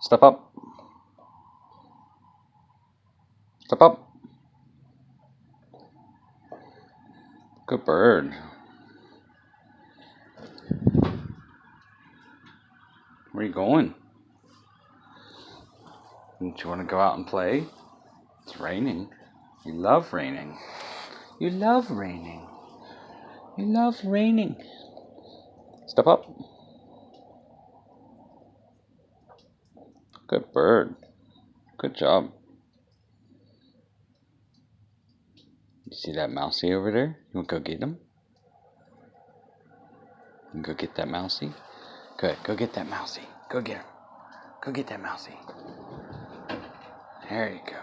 Step up. Step up. Good bird. Where are you going? Don't you want to go out and play? It's raining. You love raining. You love raining. You love raining. Step up. Good bird. Good job. You see that mousey over there? You want to go get him? You go get that mousey? Good. Go get that mousey. Go get him. Go get that mousey. There you go.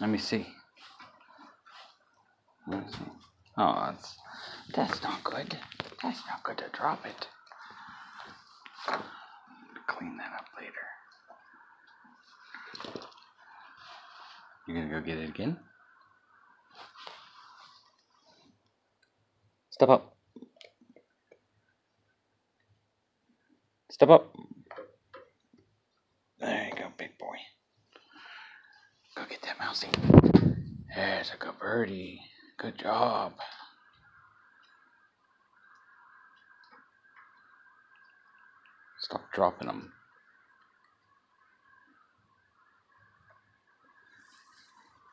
Let me see. Oh, that's not good. That's not good to drop it. Clean that up later. You gonna go get it again? Step up. Step up. There you go, big boy. Go get that mousey. There's a good birdie. Good job. Stop dropping them.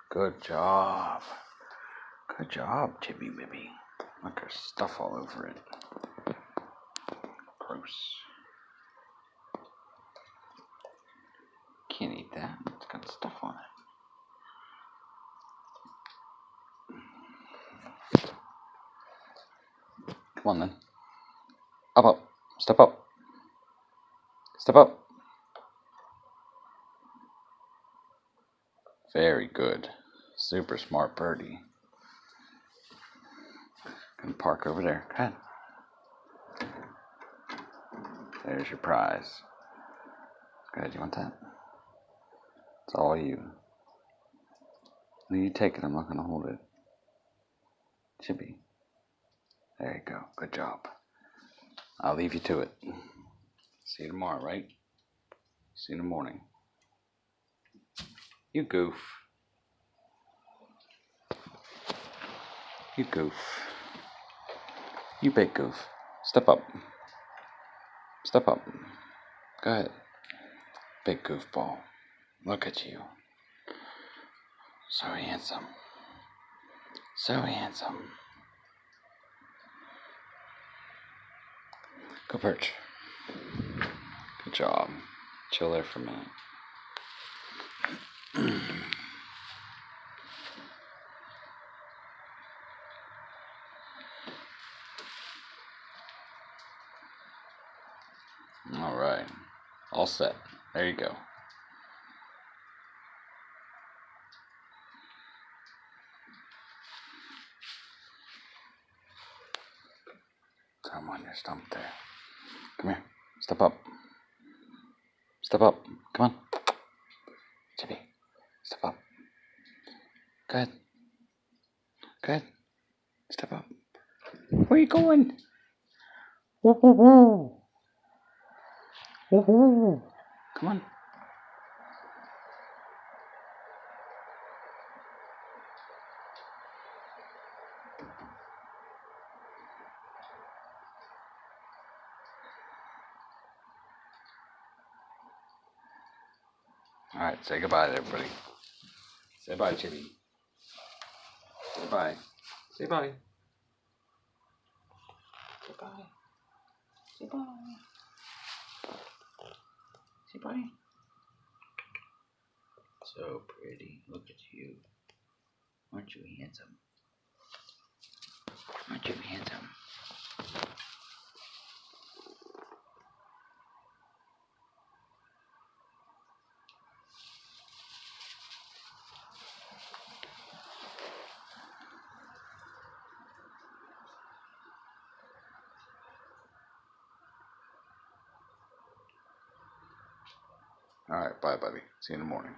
Good job. Good job, Chippy Bibby. Look, there's stuff all over it. Gross. Can't eat that. It's got stuff on it. Come on then. Up, up. Step up. Step up. Very good. Super smart birdie. Can park over there. Go ahead. There's your prize. Go ahead. You want that? It's all you. No, you take it. I'm not going to hold it. Chippy. There you go. Good job. I'll leave you to it. See you tomorrow, right? See you in the morning. You goof. You goof. You big goof. Step up. Step up. Go ahead. Big goofball. Look at you. So handsome. So handsome. Go perch. Good job. Chill there for a minute. All right. All set. There you go. Come on your stump there. Come here. Step up. Step up. Come on. Chippy. Step up. Go ahead. Go ahead. Step up. Where are you going? Woo woo woo. Woo woo. Come on. All right, say goodbye to everybody. Say bye, Chippy. Say bye. Say bye. Say bye. Say bye. Say bye. So pretty. Look at you. Aren't you handsome? Aren't you handsome? All right, bye, buddy. See you in the morning.